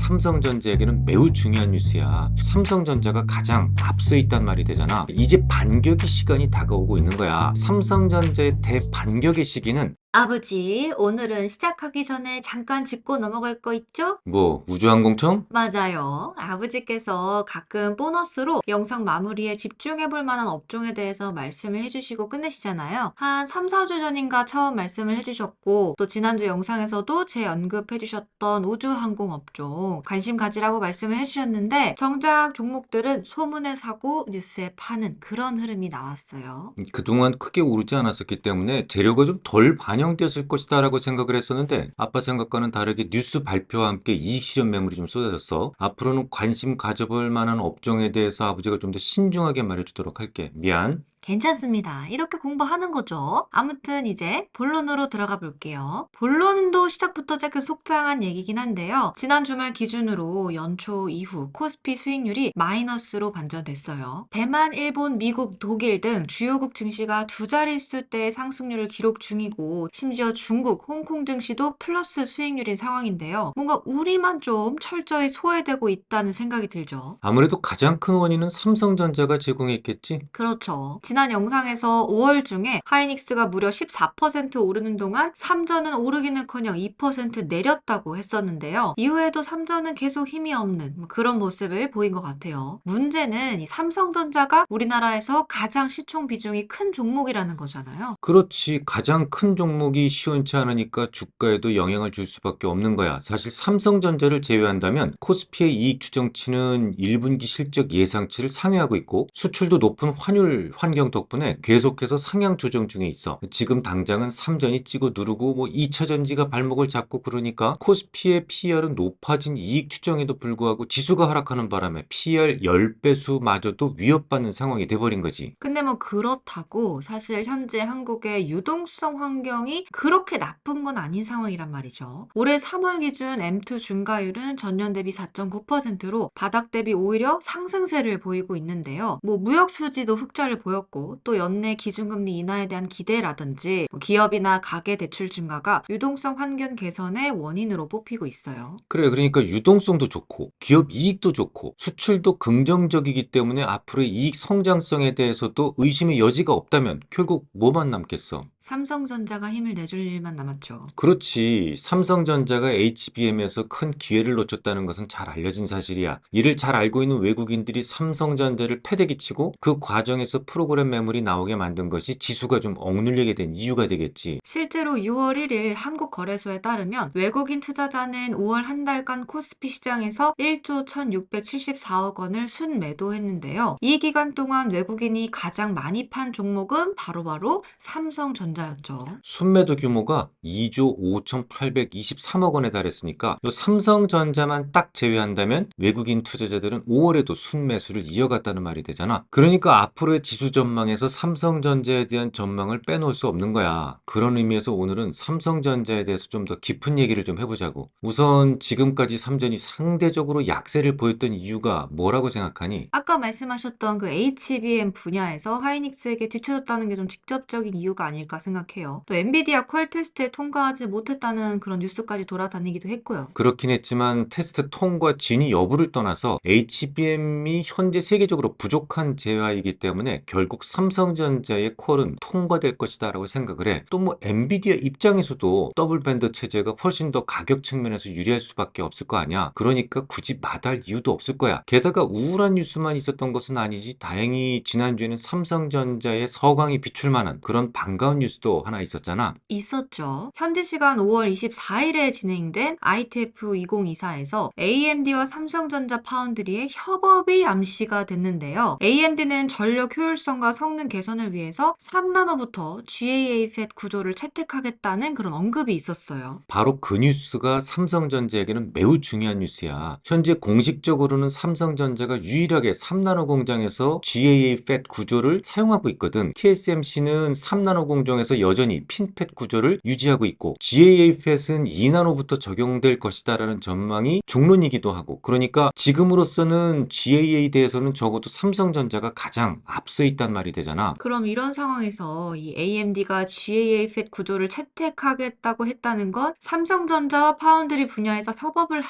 삼성전자에게는 매우 중요한 뉴스야. 삼성전자가 가장 앞서 있단 말이 되잖아. 이제 반격의 시간이 다가오고 있는 거야. 삼성전자의 대반격의 시기는 아버지, 오늘은 시작하기 전에 잠깐 짚고 넘어갈 거 있죠? 뭐 우주항공청? 맞아요. 아버지께서 가끔 보너스로 영상 마무리에 집중해 볼 만한 업종에 대해서 말씀을 해주시고 끝내시잖아요. 한 3, 4주 전인가 처음 말씀을 해주셨고, 또 지난주 영상에서도 제 언급해 주셨던 우주항공 업종 관심 가지라고 말씀을 해주셨는데, 정작 종목들은 소문에 사고 뉴스에 파는 그런 흐름이 나왔어요. 그동안 크게 오르지 않았었기 때문에 재료가 좀 덜 반영됐을 것이다 라고 생각을 했었는데 아빠 생각과는 다르게 뉴스 발표와 함께 이익 실현 매물이 좀 쏟아졌어. 앞으로는 관심 가져볼 만한 업종에 대해서 아버지가 좀 더 신중하게 말해주도록 할게. 미안. 괜찮습니다. 이렇게 공부하는 거죠. 아무튼 이제 본론으로 들어가 볼게요. 본론도 시작부터 조금 속상한 얘기긴 한데요. 지난 주말 기준으로 연초 이후 코스피 수익률이 마이너스로 반전됐어요. 대만, 일본, 미국, 독일 등 주요국 증시가 두 자릿수대의 상승률을 기록 중이고 심지어 중국, 홍콩 증시도 플러스 수익률인 상황인데요. 뭔가 우리만 좀 철저히 소외되고 있다는 생각이 들죠. 아무래도 가장 큰 원인은 삼성전자가 제공했겠지? 그렇죠. 지난 영상에서 5월 중에 하이닉스가 무려 14% 오르는 동안 삼전은 오르기는커녕 2% 내렸다고 했었는데요. 이후에도 삼전은 계속 힘이 없는 그런 모습을 보인 것 같아요. 문제는 이 삼성전자가 우리나라에서 가장 시총 비중이 큰 종목이라는 거잖아요. 그렇지. 가장 큰 종목이 시원치 않으니까 주가에도 영향을 줄 수밖에 없는 거야. 사실 삼성전자를 제외한다면 코스피의 이익 추정치는 1분기 실적 예상치를 상회하고 있고 수출도 높은 환율 환경 덕분에 계속해서 상향 조정 중에 있어. 지금 당장은 삼전이 찍어 누르고 뭐 2차 전지가 발목을 잡고 그러니까 코스피의 PER은 높아진 이익 추정에도 불구하고 지수가 하락하는 바람에 PER 10배수마저도 위협받는 상황이 돼버린 거지. 근데 뭐 그렇다고 사실 현재 한국의 유동성 환경이 그렇게 나쁜 건 아닌 상황이란 말이죠. 올해 3월 기준 M2 중가율은 전년 대비 4.9%로 바닥 대비 오히려 상승세를 보이고 있는데요. 뭐 무역 수지도 흑자를 보였고 또 연내 기준금리 인하에 대한 기대라든지 뭐 기업이나 가계 대출 증가가 유동성 환경 개선의 원인으로 뽑히고 있어요. 그래, 그러니까 유동성도 좋고, 기업 이익도 좋고, 수출도 긍정적이기 때문에 앞으로의 이익 성장성에 대해서도 의심의 여지가 없다면 결국 뭐만 남겠어? 삼성전자가 힘을 내줄 일만 남았죠. 그렇지. 삼성전자가 HBM에서 큰 기회를 놓쳤다는 것은 잘 알려진 사실이야. 이를 잘 알고 있는 외국인들이 삼성전자를 패대기 치고 그 과정에서 프로그램 매물이 나오게 만든 것이 지수가 좀 억눌리게 된 이유가 되겠지. 실제로 6월 1일 한국거래소에 따르면 외국인 투자자는 5월 한 달간 코스피 시장에서 1조 1674억 원을 순매도했는데요. 이 기간 동안 외국인이 가장 많이 판 종목은 바로바로 삼성전자였죠. 순매도 규모가 2조 5,823억 원에 달했으니까 요 삼성전자만 딱 제외한다면 외국인 투자자들은 5월에도 순매수를 이어갔다는 말이 되잖아. 그러니까 앞으로의 지수 전망에서 삼성전자에 대한 전망을 빼놓을 수 없는 거야. 그런 의미에서 오늘은 삼성전자에 대해서 좀 더 깊은 얘기를 좀 해보자고. 우선 지금까지 삼전이 상대적으로 약세를 보였던 이유가 뭐라고 생각하니? 아까 말씀하셨던 그 HBM 분야에서 하이닉스에게 뒤쳐졌다는 게 좀 직접적인 이유가 아닐까 생각해요. 또 엔비디아 퀄 테스트에 통과하지 못했다는 그런 뉴스까지 돌아다니기도 했고요. 그렇긴 했지만 테스트 통과 진위 여부를 떠나서 HBM이 현재 세계적으로 부족한 재화이기 때문에 결국 삼성전자의 콜은 통과될 것이다 라고 생각을 해. 또 뭐 엔비디아 입장에서도 더블 밴더 체제가 훨씬 더 가격 측면에서 유리할 수밖에 없을 거 아니야. 그러니까 굳이 마다할 이유도 없을 거야. 게다가 우울한 뉴스만 있었던 것은 아니지. 다행히 지난주에는 삼성전자의 서광이 비출 만한 그런 반가운 뉴스도 하나 있었잖아. 있었죠. 현지 시간 5월 24일에 진행된 ITF 2024에서 AMD와 삼성전자 파운드리의 협업이 암시가 됐는데요. AMD는 전력 효율성과 성능 개선을 위해서 3나노부터 GAA FET 구조를 채택하겠다는 그런 언급이 있었어요. 바로 그 뉴스가 삼성전자에게는 매우 중요한 뉴스야. 현재 공식적으로는 삼성전자가 유일하게 3나노 공장에서 GAA FET 구조를 사용하고 있거든. TSMC는 3나노 공정에서 여전히 핀팻 구조를 유지하고 있고 GAA FET은 2나노부터 적용될 것이다라는 전망이 중론이기도 하고 그러니까 지금으로서는 GAA에 대해서는 적어도 삼성전자가 가장 앞서 있단 말이 되잖아. 그럼 이런 상황에서 이 AMD가 GAA FET 구조를 채택하겠다고 했다는 건 삼성전자와 파운드리 분야에서 협업을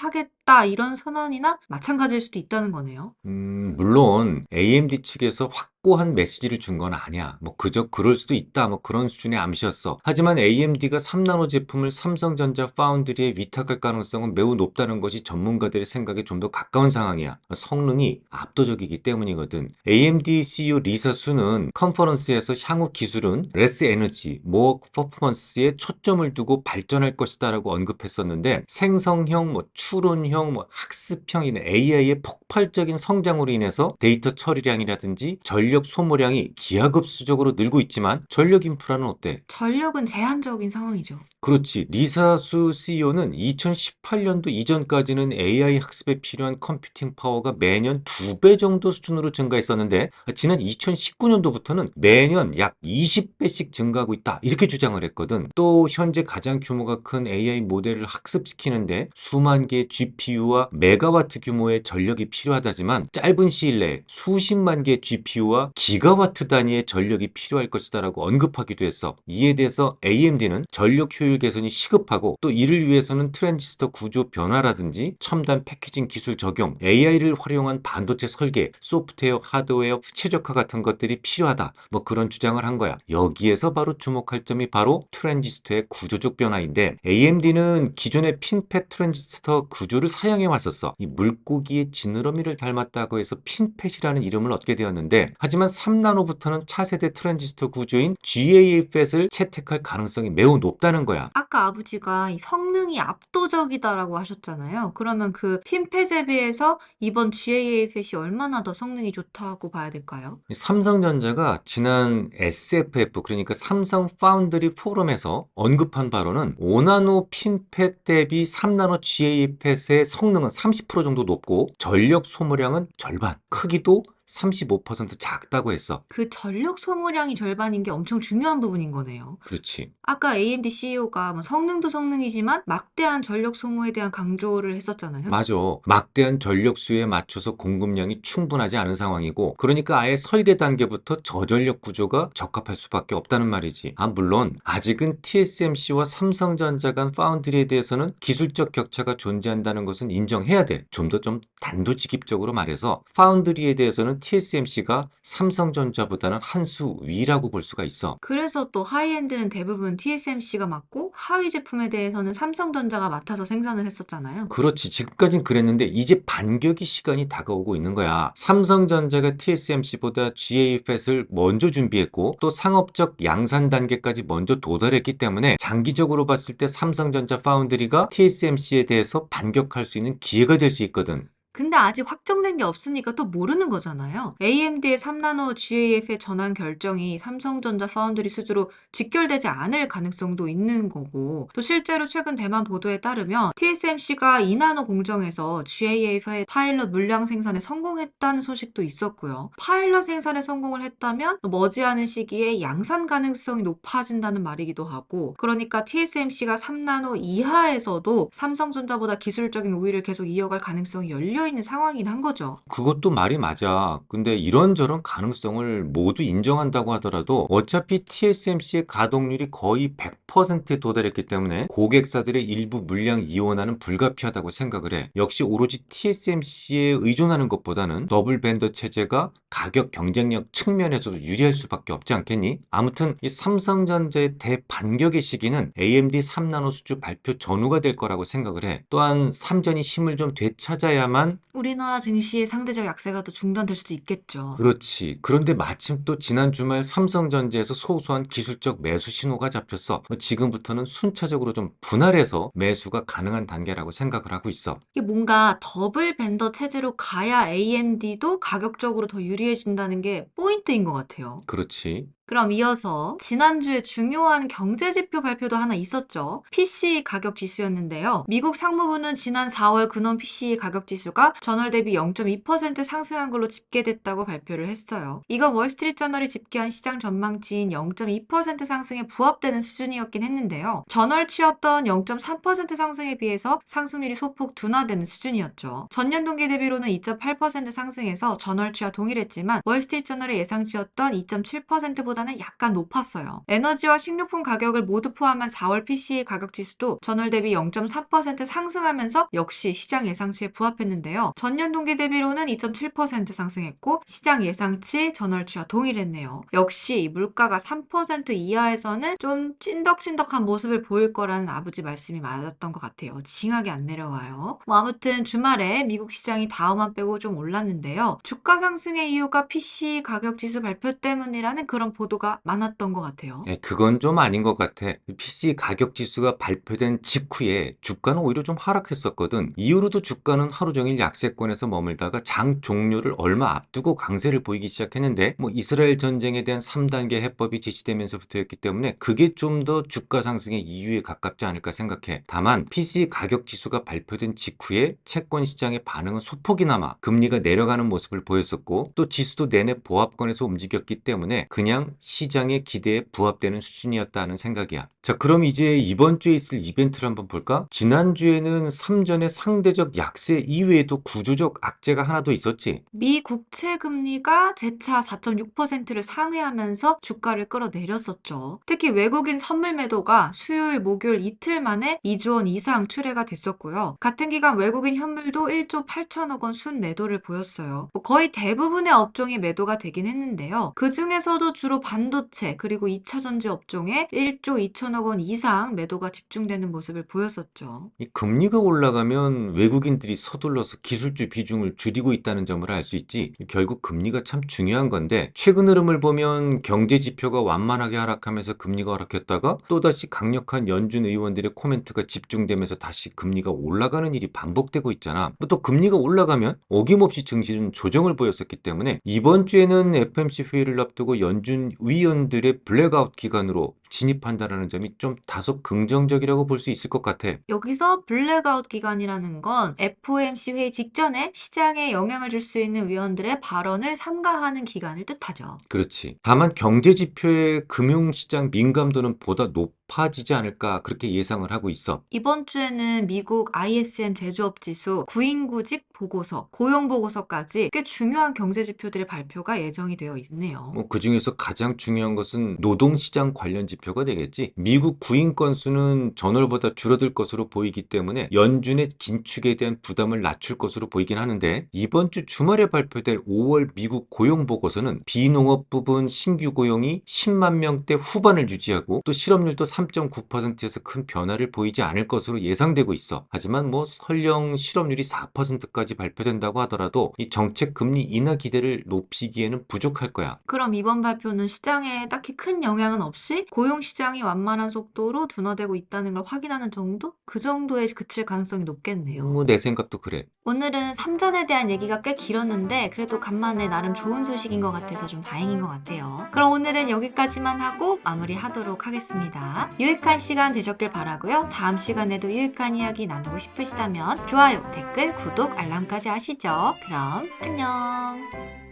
없다 이런 선언이나 마찬가지일 수도 있다는 거네요. 물론 AMD 측에서 확고한 메시지를 준 건 아니야. 뭐 그저 그럴 수도 있다. 뭐 그런 수준의 암시였어. 하지만 AMD가 3나노 제품을 삼성전자 파운드리에 위탁할 가능성은 매우 높다는 것이 전문가들의 생각에 좀 더 가까운 상황이야. 성능이 압도적이기 때문이거든. AMD CEO 리사 수는 컨퍼런스에서 향후 기술은 레스 에너지, 모어 퍼포먼스에 초점을 두고 발전할 것이다라고 언급했었는데 생성형, 추론형, 학습형 이런 AI의 폭발적인 성장으로 인해서 데이터 처리량이라든지 전력 소모량이 기하급수적으로 늘고 있지만 전력 인프라는 어때? 전력은 제한적인 상황이죠. 그렇지. 리사수 CEO는 2018년도 이전까지는 AI 학습에 필요한 컴퓨팅 파워가 매년 2배 정도 수준으로 증가했었는데 지난 2019년도부터는 매년 약 20배씩 증가하고 있다. 이렇게 주장을 했거든. 또 현재 가장 규모가 큰 AI 모델을 학습시키는데 수만 개의 GPU와 메가와트 규모의 전력이 필요하다지만 짧은 시일 내에 수십만 개의 GPU와 기가와트 단위의 전력이 필요할 것이다라고 언급하기도 했어. 이에 대해서 AMD는 전력 효율 개선이 시급하고 또 이를 위해서는 트랜지스터 구조 변화라든지 첨단 패키징 기술 적용, AI를 활용한 반도체 설계, 소프트웨어, 하드웨어 최적화 같은 것들이 필요하다. 뭐 그런 주장을 한 거야. 여기에서 바로 주목할 점이 바로 트랜지스터의 구조적 변화인데 AMD는 기존의 핀팻 트랜지스터 구조를 사용해 왔었어. 이 물고기의 지느러미를 닮았다고 해서 핀팻이라는 이름을 얻게 되었는데 하지만 3나노부터는 차세대 트랜지스터 구조인 GAA-FET을 채택할 가능성이 매우 높다는 거야. 아까 아버지가 이 성능이 압도적이다라고 하셨잖아요. 그러면 그 핀팻에 비해서 이번 GAA-FET이 얼마나 더 성능이 좋다고 봐야 될까요? 삼성전자가 지난 SFF 그러니까 삼성 파운드리 포럼에서 언급한 바로는 5나노 핀팻 대비 3나노 GAA-FET의 성능은 30% 정도 높고 전력 소모량은 절반, 크기도 35% 작다고 했어. 그 전력 소모량이 절반인 게 엄청 중요한 부분인 거네요. 그렇지. 아까 AMD CEO가 성능도 성능이지만 막대한 전력 소모에 대한 강조를 했었잖아요. 맞아. 막대한 전력 수요에 맞춰서 공급량이 충분하지 않은 상황이고, 그러니까 아예 설계 단계부터 저전력 구조가 적합할 수밖에 없다는 말이지. 물론 아직은 TSMC와 삼성전자 간 파운드리에 대해서는 기술적 격차가 존재한다는 것은 인정해야 돼. 좀 더 단도직입적으로 말해서 파운드리에 대해서는 TSMC가 삼성전자보다는 한 수 위라고 볼 수가 있어. 그래서 또 하이엔드는 대부분 TSMC가 맡고 하위 제품에 대해서는 삼성전자가 맡아서 생산을 했었잖아요. 그렇지. 지금까진 그랬는데 이제 반격의 시간이 다가오고 있는 거야. 삼성전자가 TSMC보다 GAFET을 먼저 준비했고 또 상업적 양산 단계까지 먼저 도달했기 때문에 장기적으로 봤을 때 삼성전자 파운드리가 TSMC에 대해서 반격할 수 있는 기회가 될 수 있거든. 근데 아직 확정된 게 없으니까 또 모르는 거잖아요. AMD의 3나노 GAF의 전환 결정이 삼성전자 파운드리 수주로 직결되지 않을 가능성도 있는 거고, 또 실제로 최근 대만 보도에 따르면 TSMC가 2나노 공정에서 GAF의 파일럿 물량 생산에 성공했다는 소식도 있었고요. 파일럿 생산에 성공을 했다면 머지않은 시기에 양산 가능성이 높아진다는 말이기도 하고, 그러니까 TSMC가 3나노 이하에서도 삼성전자보다 기술적인 우위를 계속 이어갈 가능성이 열려 있는 상황이긴 한 거죠. 그것도 말이 맞아. 근데 이런저런 가능성을 모두 인정한다고 하더라도 어차피 TSMC의 가동률이 거의 100%에 도달했기 때문에 고객사들의 일부 물량 이원화는 불가피하다고 생각을 해. 역시 오로지 TSMC에 의존하는 것보다는 더블 벤더 체제가 가격 경쟁력 측면에서도 유리할 수밖에 없지 않겠니? 아무튼 이 삼성전자의 대반격의 시기는 AMD 3나노 수주 발표 전후가 될 거라고 생각을 해. 또한 삼전이 힘을 좀 되찾아야만 우리나라 증시의 상대적 약세가 또 중단될 수도 있겠죠. 그렇지. 그런데 마침 또 지난 주말 삼성전자에서 소소한 기술적 매수 신호가 잡혔어. 지금부터는 순차적으로 좀 분할해서 매수가 가능한 단계라고 생각을 하고 있어. 이게 뭔가 더블 벤더 체제로 가야 AMD도 가격적으로 더 유리해진다는 게 포인트인 것 같아요. 그렇지. 그럼 이어서 지난주에 중요한 경제지표 발표도 하나 있었죠. PC 가격 지수였는데요. 미국 상무부는 지난 4월 근원 PC 가격 지수가 전월 대비 0.2% 상승한 걸로 집계됐다고 발표를 했어요. 이건 월스트리트저널이 집계한 시장 전망치인 0.2% 상승에 부합되는 수준이었긴 했는데요. 전월치였던 0.3% 상승에 비해서 상승률이 소폭 둔화되는 수준이었죠. 전년 동기 대비로는 2.8% 상승해서 전월치와 동일했지만 월스트리트저널의 예상치였던 2.7%보다 전월보다는 약간 높았어요. 에너지와 식료품 가격을 모두 포함한 4월 PCE 가격 지수도 전월 대비 0.3% 상승하면서 역시 시장 예상치에 부합했는데요. 전년 동기 대비로는 2.7% 상승했고 시장 예상치 전월치와 동일했네요. 역시 물가가 3% 이하에서는 좀 찐덕찐덕한 모습을 보일 거라는 아버지 말씀이 맞았던 것 같아요. 징하게 안 내려와요. 뭐 아무튼 주말에 미국 시장이 다우만 빼고 좀 올랐는데요. 주가 상승의 이유가 PC 가격 지수 발표 때문이라는 그런 보도가 많았던 것 같아요. 그건 좀 아닌 것 같아. PC 가격 지수가 발표된 직후에 주가는 오히려 좀 하락했었거든. 이후로도 주가는 하루 종일 약세권에서 머물다가 장 종료를 얼마 앞두고 강세를 보이기 시작했는데 뭐 이스라엘 전쟁에 대한 3단계 해법이 제시되면서부터였기 때문에 그게 좀 더 주가 상승의 이유에 가깝지 않을까 생각해. 다만 PC 가격 지수가 발표된 직후에 채권 시장의 반응은 소폭이나마 금리가 내려가는 모습을 보였었고 또 지수도 내내 보합권에서 움직였기 때문에 그냥 시장의 기대에 부합되는 수준이었다는 생각이야. 자, 그럼 이제 이번 주에 있을 이벤트를 한번 볼까? 지난주에는 3전의 상대적 약세 이외에도 구조적 악재가 하나 더 있었지. 미 국채 금리가 재차 4.6%를 상회하면서 주가를 끌어내렸었죠. 특히 외국인 선물 매도가 수요일, 목요일 이틀 만에 2조 원 이상 출회가 됐었고요. 같은 기간 외국인 현물도 1조 8천억 원 순 매도를 보였어요. 거의 대부분의 업종이 매도가 되긴 했는데요. 그 중에서도 주로 반도체 그리고 2차 전지 업종에 1조 2천억 원 이상 매도가 집중되는 모습을 보였었죠. 이 금리가 올라가면 외국인들이 서둘러서 기술주 비중을 줄이고 있다는 점을 알 수 있지. 결국 금리가 참 중요한 건데 최근 흐름을 보면 경제 지표가 완만하게 하락하면서 금리가 하락했다가 또다시 강력한 연준 의원들의 코멘트가 집중되면서 다시 금리가 올라가는 일이 반복되고 있잖아. 또 금리가 올라가면 어김없이 증시는 조정을 보였었기 때문에 이번 주에는 FOMC 회의를 앞두고 연준 위원들의 블랙아웃 기간으로 진입한다는 점이 좀 다소 긍정적이라고 볼 수 있을 것 같아. 여기서 블랙아웃 기간이라는 건 FOMC 회의 직전에 시장에 영향을 줄 수 있는 위원들의 발언을 삼가하는 기간을 뜻하죠. 그렇지. 다만 경제 지표의 금융시장 민감도는 보다 높아지지 않을까 그렇게 예상을 하고 있어. 이번 주에는 미국 ISM 제조업 지수, 구인구직 보고서, 고용 보고서까지 꽤 중요한 경제 지표들의 발표가 예정이 되어 있네요. 뭐 그중에서 가장 중요한 것은 노동시장 관련 지표가 되겠지. 미국 구인 건수는 전월보다 줄어들 것으로 보이기 때문에 연준의 긴축에 대한 부담을 낮출 것으로 보이긴 하는데 이번 주 주말에 발표될 5월 미국 고용 보고서는 비농업 부분 신규 고용이 10만 명대 후반을 유지하고 또 실업률도 3.9%에서 큰 변화를 보이지 않을 것으로 예상되고 있어. 하지만 뭐 설령 실업률이 4%까지 발표된다고 하더라도 이 정책 금리 인하 기대를 높이기에는 부족할 거야. 그럼 이번 발표는 시장에 딱히 큰 영향은 없이 고용 시장이 완만한 속도로 둔화되고 있다는 걸 확인하는 정도? 그 정도에 그칠 가능성이 높겠네요. 뭐 내 생각도 그래. 오늘은 삼전에 대한 얘기가 꽤 길었는데 그래도 간만에 나름 좋은 소식인 것 같아서 좀 다행인 것 같아요. 그럼 오늘은 여기까지만 하고 마무리하도록 하겠습니다. 유익한 시간 되셨길 바라고요. 다음 시간에도 유익한 이야기 나누고 싶으시다면 좋아요, 댓글, 구독, 알람까지 하시죠. 그럼 안녕.